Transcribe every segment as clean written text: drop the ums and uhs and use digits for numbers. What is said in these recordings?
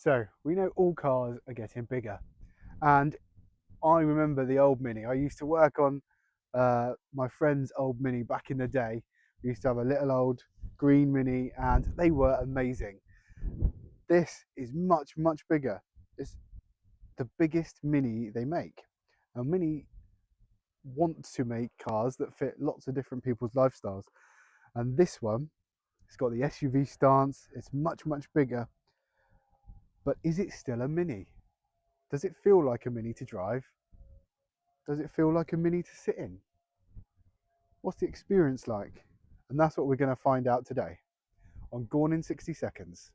So we know all cars are getting bigger, and I remember the old Mini. I used to work on my friend's old Mini back in the day. We used to have a little old green Mini, and they were amazing. This is much, much bigger. It's the biggest Mini they make. Now, Mini want to make cars that fit lots of different people's lifestyles, and this one, it's got the SUV stance. It's much, much bigger. But is it still a Mini? Does it feel like a Mini to drive? Does it feel like a Mini to sit in? What's the experience like? And that's what we're going to find out today on Gone in 60 Seconds.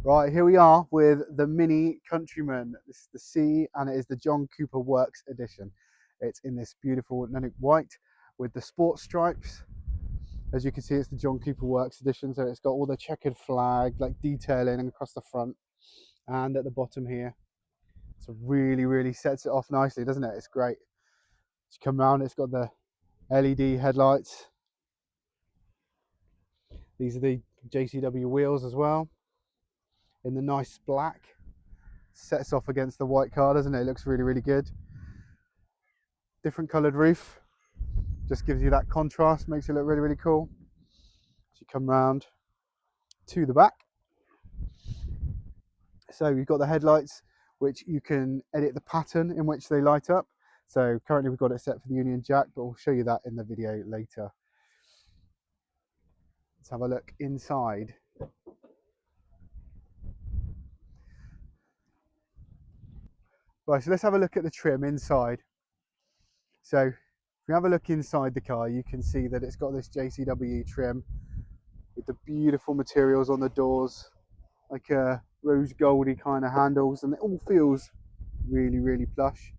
Right, here we are with the MINI Countryman. This is the C, and it is the John Cooper Works edition. It's in this beautiful Nanook white with the sport stripes. As you can see, it's the John Cooper Works edition, so it's got all the checkered flag, like detailing across the front and at the bottom here. So really, really sets it off nicely, doesn't it? It's great. As you come around, it's got the LED headlights. These are the JCW wheels as well, in the nice black. Sets off against the white car, doesn't it? It looks really, really good. Different coloured roof, just gives you that contrast, makes it look really, really cool. As you come round to the back, so you've got the headlights, which you can edit the pattern in which they light up. So currently we've got it set for the Union Jack, but we'll show you that in the video later. Let's have a look inside. Right, so let's have a look at the trim inside. So if we have a look inside the car, you can see that it's got this JCW trim with the beautiful materials on the doors, like a rose goldy kind of handles, and it all feels really, really plush.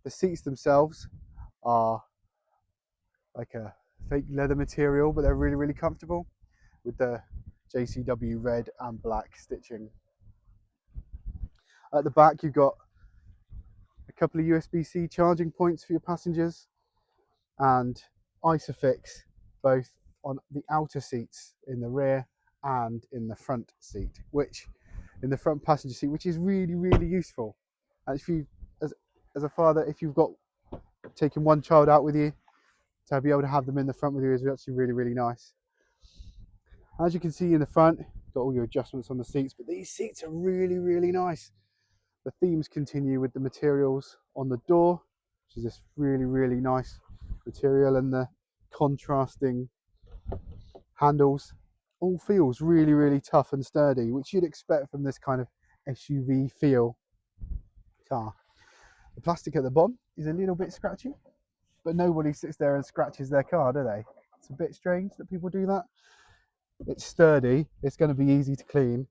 The seats themselves are like a fake leather material, but they're really, really comfortable with the JCW red and black stitching. At the back, you've got a couple of USB-C charging points for your passengers, and Isofix both on the outer seats in the rear and in the front seat, which in the front passenger seat, which is really, really useful. And if you, as a father, if you've got taken one child out with you, to be able to have them in the front with you is actually really, really nice. As you can see in the front, got all your adjustments on the seats, but these seats are really, really nice. The themes continue with the materials on the door, which is this really, really nice material, and the contrasting handles. All feels really, really tough and sturdy, which you'd expect from this kind of SUV feel car. The plastic at the bottom is a little bit scratchy, but nobody sits there and scratches their car, do they? It's a bit strange that people do that. It's sturdy, it's going to be easy to clean,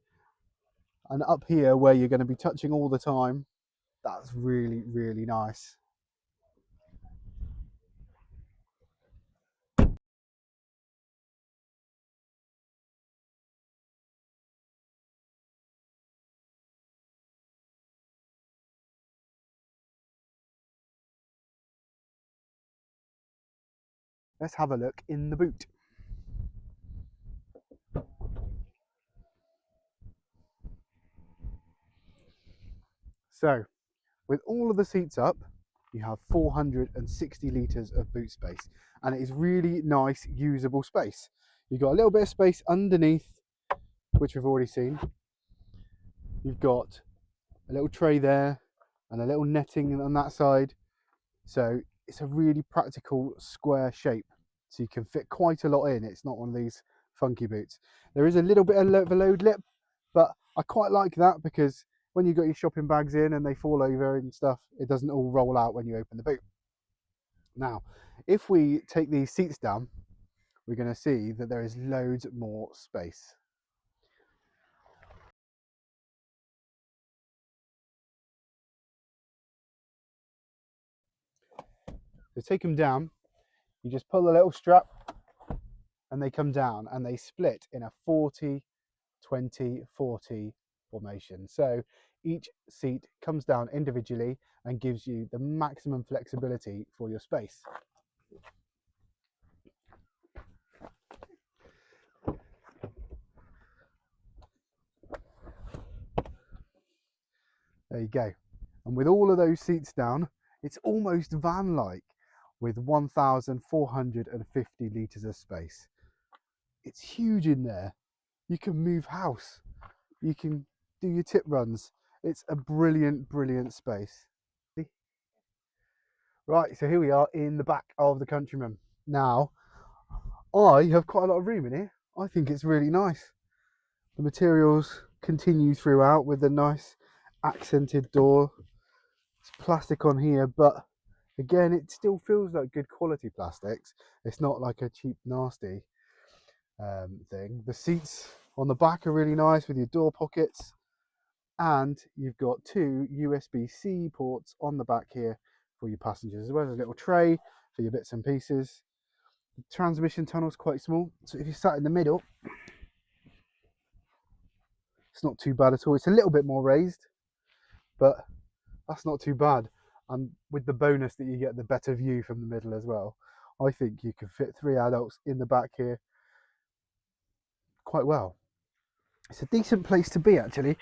and up here where you're going to be touching all the time, that's really, really nice. Let's have a look in the boot. So, with all of the seats up, you have 460 litres of boot space, and it is really nice, usable space. You've got a little bit of space underneath, which we've already seen. You've got a little tray there and a little netting on that side. So it's a really practical square shape. So you can fit quite a lot in. It's not one of these funky boots. There is a little bit of a load lip, but I quite like that because when you've got your shopping bags in and they fall over and stuff, it doesn't all roll out when you open the boot. Now, if we take these seats down, we're going to see that there is loads more space. So take them down, you just pull the little strap and they come down, and they split in a 40, 20, 40 formation. So each seat comes down individually and gives you the maximum flexibility for your space. There you go. And with all of those seats down, it's almost van-like with 1,450 litres of space. It's huge in there. You can move house. You can do your tip runs. It's a brilliant, brilliant space. Right, so here we are in the back of the Countryman. Now, I have quite a lot of room in here. I think it's really nice. The materials continue throughout with the nice accented door. It's plastic on here, but again, it still feels like good quality plastics. It's not like a cheap, nasty thing. The seats on the back are really nice with your door pockets, and you've got two USB-C ports on the back here for your passengers, as well as a little tray for your bits and pieces. The transmission tunnel is quite small, so if you sat in the middle, it's not too bad at all. It's a little bit more raised, but that's not too bad. And with the bonus that you get the better view from the middle as well, I think you can fit 3 adults in the back here quite well. It's a decent place to be, actually.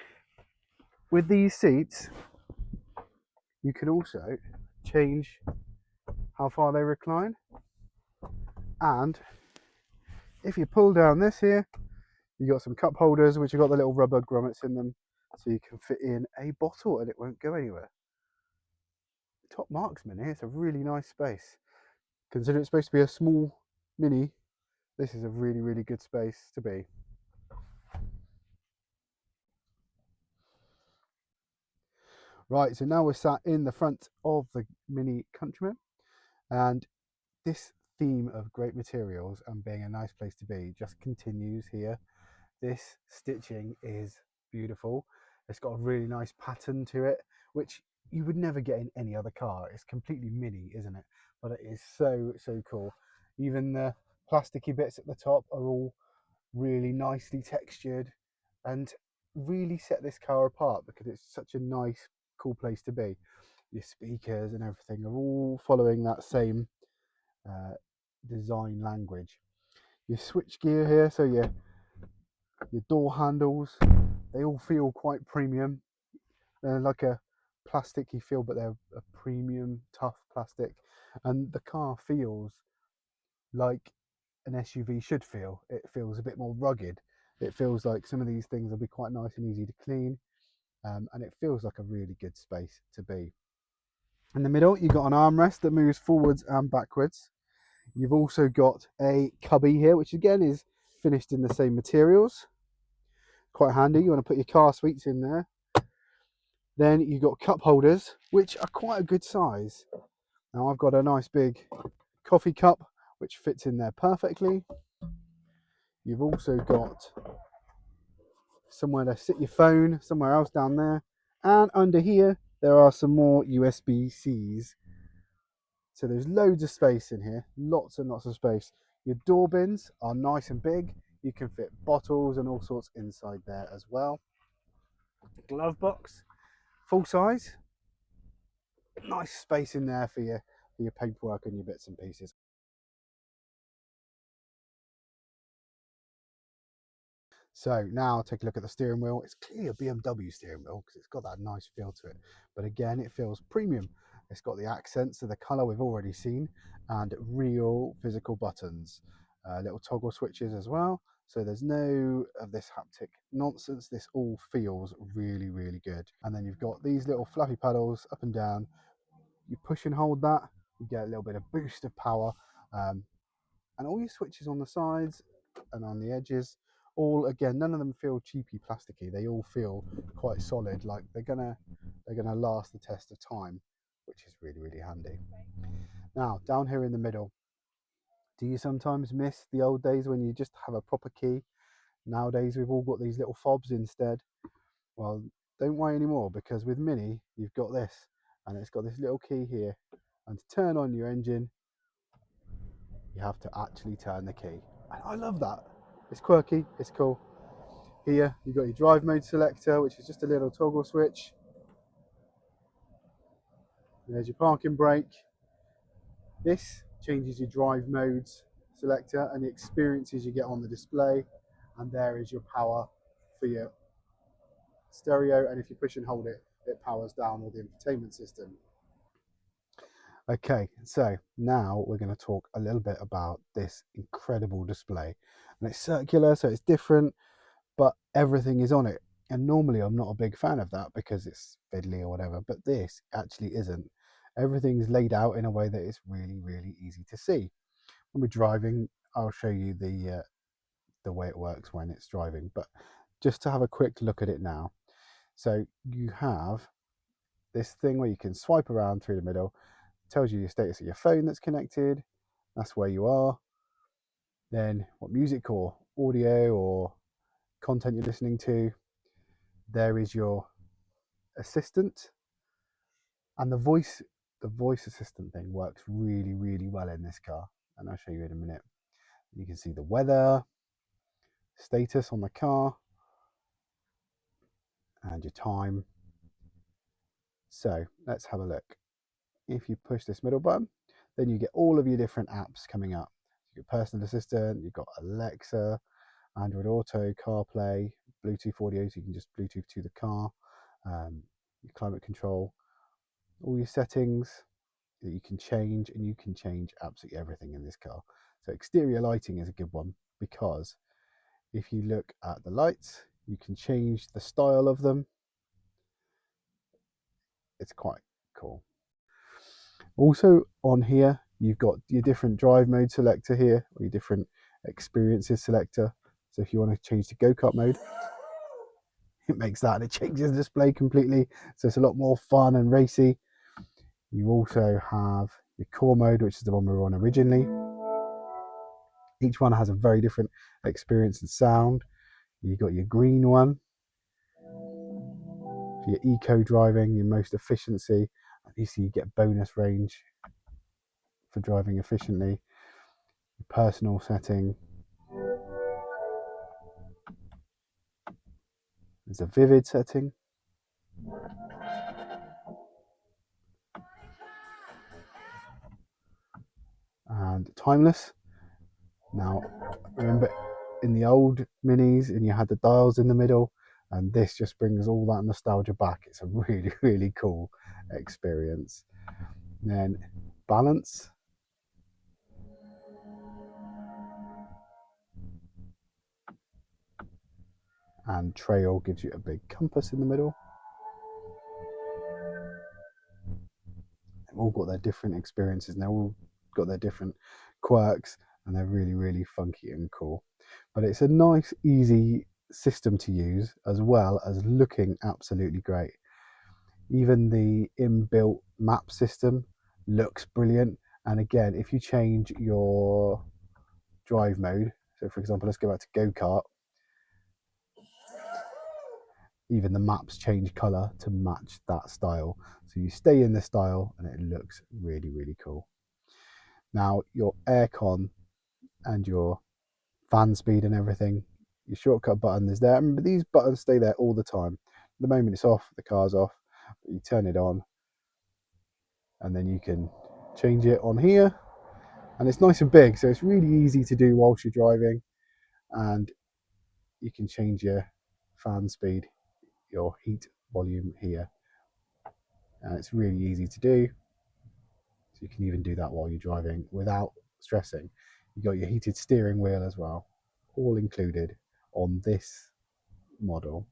With these seats, you can also change how far they recline. And if you pull down this here, you got some cup holders which have got the little rubber grommets in them, so you can fit in a bottle and it won't go anywhere. Top marksman here. It's a really nice space. Considering it's supposed to be a small Mini, this is a really, really good space to be. Right, so now we're sat in the front of the Mini Countryman, and this theme of great materials and being a nice place to be just continues here. This stitching is beautiful. It's got a really nice pattern to it, which you would never get in any other car. It's completely Mini, isn't it? But it is so, so cool. Even the plasticky bits at the top are all really nicely textured and really set this car apart because it's such a nice, cool place to be. Your speakers and everything are all following that same design language. Your switch gear here, so your door handles, they all feel quite premium. They're like a plasticky feel, but they're a premium, tough plastic, and the car feels like an SUV should feel. It feels a bit more rugged. It feels like some of these things will be quite nice and easy to clean, and it feels like a really good space to be. In the middle, you've got an armrest that moves forwards and backwards. You've also got a cubby here, which again is finished in the same materials. Quite handy. You want to put your car sweets in there. Then you've got cup holders, which are quite a good size. Now I've got a nice big coffee cup, which fits in there perfectly. You've also got somewhere to sit your phone, somewhere else down there. And under here, there are some more USB-Cs. So there's loads of space in here, lots and lots of space. Your door bins are nice and big. You can fit bottles and all sorts inside there as well. Glove box, full size. Nice space in there for your paperwork and your bits and pieces. So now take a look at the steering wheel. It's clearly a BMW steering wheel because it's got that nice feel to it. But again, it feels premium. It's got the accents of the colour we've already seen and real physical buttons. Little toggle switches as well. So there's no of this haptic nonsense. This all feels really, really good. And then you've got these little fluffy paddles up and down. You push and hold that, you get a little bit of boost of power. And all your switches on the sides and on the edges, all again, none of them feel cheapy plasticky. They all feel quite solid, like they're gonna last the test of time, which is really, really handy. Now down here in the middle, do you sometimes miss the old days when you just have a proper key? Nowadays we've all got these little fobs instead. Well, don't worry anymore, because with Mini you've got this, and it's got this little key here, and to turn on your engine you have to actually turn the key. And I love that. It's quirky, it's cool. Here you've got your drive mode selector, which is just a little toggle switch. There's your parking brake. This changes your drive modes selector and the experiences you get on the display. And there is your power for your stereo. And if you push and hold it, it powers down all the infotainment system. Okay, so now we're going to talk a little bit about this incredible display. And it's circular, so it's different, but everything is on it. And normally I'm not a big fan of that because it's fiddly or whatever, but this actually isn't. Everything's laid out in a way that is really, really easy to see. When we're driving, I'll show you the way it works when it's driving, but just to have a quick look at it now. So you have this thing where you can swipe around through the middle, tells you your status of your phone that's connected, that's where you are, then what music or audio or content you're listening to. There is your assistant, and the voice assistant thing works really, really well in this car, and I'll show you in a minute. You can see the weather, status on the car, and your time. So let's have a look. If you push this middle button, then you get all of your different apps coming up. Your personal assistant, you've got Alexa, Android Auto, CarPlay, Bluetooth audio, so you can just Bluetooth to the car, your climate control, all your settings that you can change, and you can change absolutely everything in this car. So exterior lighting is a good one, because if you look at the lights, you can change the style of them. It's quite cool. Also on here, you've got your different drive mode selector here, or your different experiences selector. So if you want to change to go-kart mode, it makes that, and it changes the display completely. So it's a lot more fun and racy. You also have your core mode, which is the one we were on originally. Each one has a very different experience and sound. You've got your green one for your eco driving, your most efficiency. You see you get bonus range for driving efficiently. Your personal setting. There's a vivid setting. And timeless. Now, remember in the old minis, and you had the dials in the middle, and this just brings all that nostalgia back. It's a really, really cool experience. And then balance. And trail gives you a big compass in the middle. They've all got their different experiences, and they've all got their different quirks, and they're really, really funky and cool. But it's a nice, easy system to use, as well as looking absolutely great. Even the inbuilt map system looks brilliant. And again, if you change your drive mode, so for example, let's go back to go-kart, even the maps change color to match that style. So you stay in the style, and it looks really, really cool. Now, your aircon and your fan speed and everything, your shortcut button is there. Remember, these buttons stay there all the time. The moment it's off, the car's off. You turn it on, and then you can change it on here. And it's nice and big, so it's really easy to do whilst you're driving. And you can change your fan speed, your heat volume here. And it's really easy to do. So you can even do that while you're driving without stressing. You got your heated steering wheel as well, all included on this model.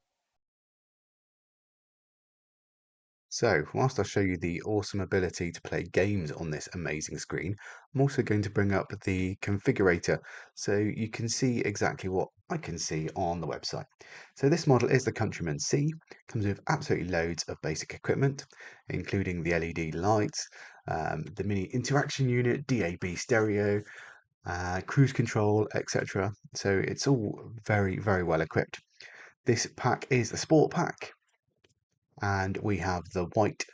So, whilst I show you the awesome ability to play games on this amazing screen, I'm also going to bring up the configurator so you can see exactly what I can see on the website. So this model is the Countryman C, comes with absolutely loads of basic equipment, including the LED lights, the mini interaction unit, DAB stereo, cruise control, etc. So it's all very, very well equipped. This pack is the Sport Pack, and we have the white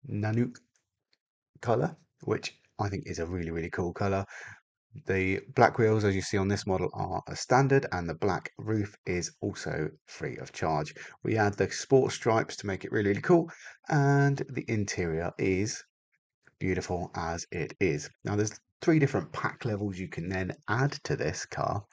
Nanook color, which I think is a really, really cool color. The black wheels, as you see on this model, are a standard, and the black roof is also free of charge. We add the sport stripes to make it really, really cool, and the interior is beautiful as it is. Now there's 3 different pack levels you can then add to this car.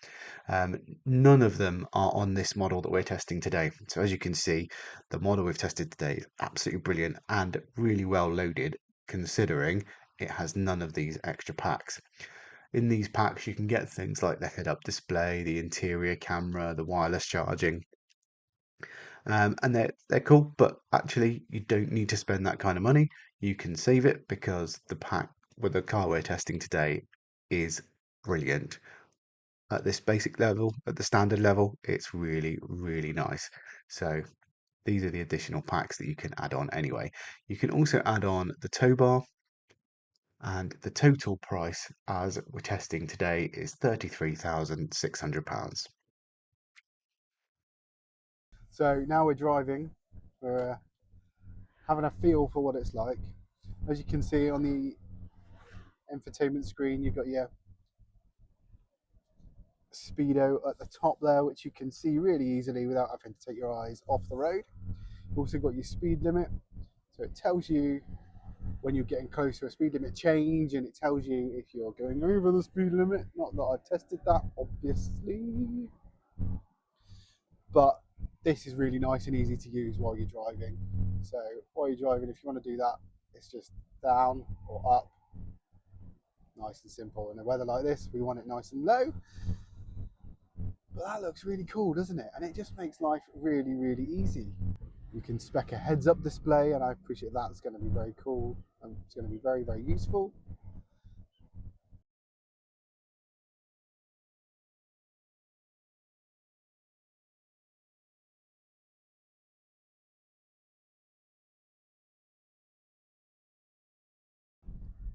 None of them are on this model that we're testing today. So as you can see, the model we've tested today is absolutely brilliant and really well loaded, considering it has none of these extra packs. In these packs, you can get things like the head-up display, the interior camera, the wireless charging, and they're cool. But actually, you don't need to spend that kind of money. You can save it because the pack with the car we're testing today is brilliant. At this basic level, at the standard level, it's really, really nice. So these are the additional packs that you can add on anyway. You can also add on the tow bar, and the total price as we're testing today is £33,600. So now we're driving, we're having a feel for what it's like. As you can see on the infotainment screen, you've got your speedo at the top there, which you can see really easily without having to take your eyes off the road. You've also got your speed limit, so it tells you when you're getting close to a speed limit change, and it tells you if you're going over the speed limit. Not that I've tested that, obviously, but this is really nice and easy to use while you're driving. So while you're driving, if you want to do that, it's just down or up, nice and simple. In a weather like this, we want it nice and low. But that looks really cool, doesn't it? And it just makes life really, really easy. You can spec a heads-up display, and I appreciate that's going to be very cool and it's going to be very, very useful.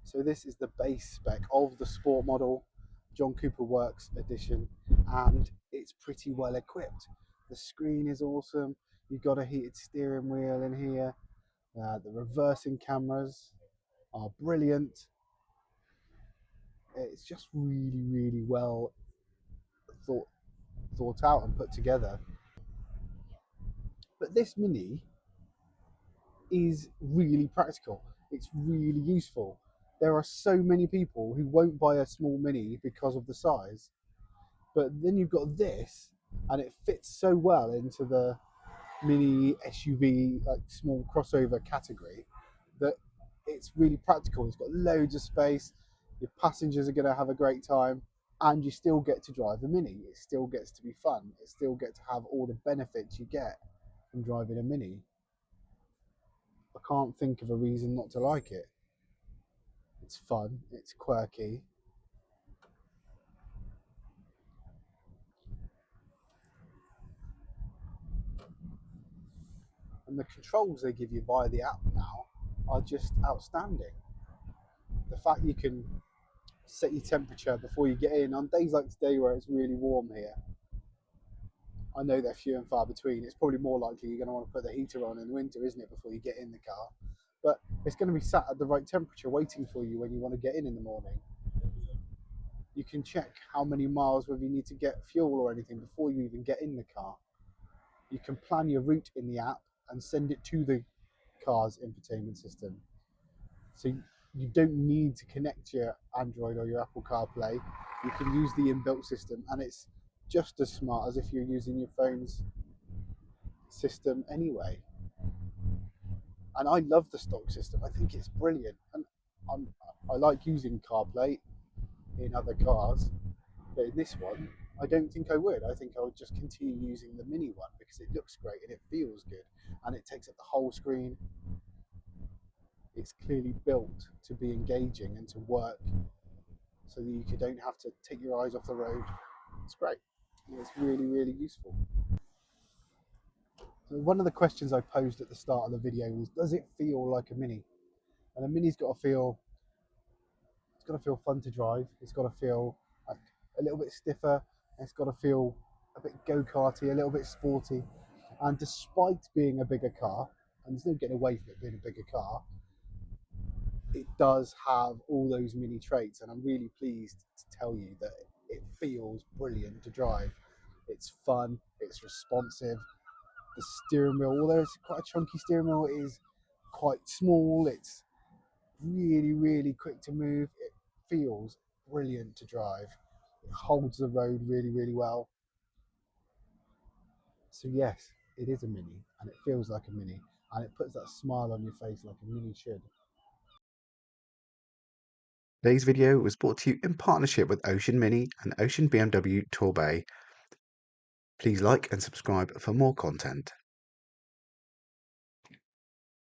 So this is the base spec of the sport model, John Cooper Works edition, and it's pretty well equipped. The screen is awesome. You've got a heated steering wheel in here. The reversing cameras are brilliant. It's just really, really well thought out and put together. But this Mini is really practical. It's really useful. There are so many people who won't buy a small Mini because of the size, but then you've got this, and it fits so well into the Mini SUV, like small crossover category, that it's really practical. It's got loads of space. Your passengers are going to have a great time, and you still get to drive a Mini. It still gets to be fun. It still gets to have all the benefits you get from driving a Mini. I can't think of a reason not to like it. It's fun, it's quirky. And the controls they give you via the app now are just outstanding. The fact you can set your temperature before you get in on days like today where it's really warm here. I know they're few and far between. It's probably more likely you're going to want to put the heater on in winter, isn't it, before you get in the car? But it's going to be sat at the right temperature waiting for you when you want to get in the morning. You can check how many miles, whether you need to get fuel or anything before you even get in the car. You can plan your route in the app and send it to the car's infotainment system. So you don't need to connect your Android or your Apple CarPlay. You can use the inbuilt system, and it's just as smart as if you're using your phone's system anyway. And I love the stock system. I think it's brilliant. And I like using CarPlay in other cars, but in this one, I don't think I would. I think I would just continue using the Mini one because it looks great and it feels good, and it takes up the whole screen. It's clearly built to be engaging and to work so that you don't have to take your eyes off the road. It's great. It's really, really useful. So one of the questions I posed at the start of the video was, does it feel like a Mini? And a Mini's got to feel, it's got to feel fun to drive. It's got to feel like a little bit stiffer. It's got to feel a bit go-karty, a little bit sporty. And despite being a bigger car, and there's no getting away from it being a bigger car, it does have all those Mini traits, and I'm really pleased to tell you that it feels brilliant to drive. It's fun, it's responsive. The steering wheel, although it's quite a chunky steering wheel, it is quite small. It's really quick to move. It feels brilliant to drive. It holds the road really well. So yes, it is a Mini, and it feels like a Mini, and it puts that smile on your face like a Mini should. Today's video was brought to you in partnership with Ocean Mini and Ocean BMW Torbay. Please like and subscribe for more content.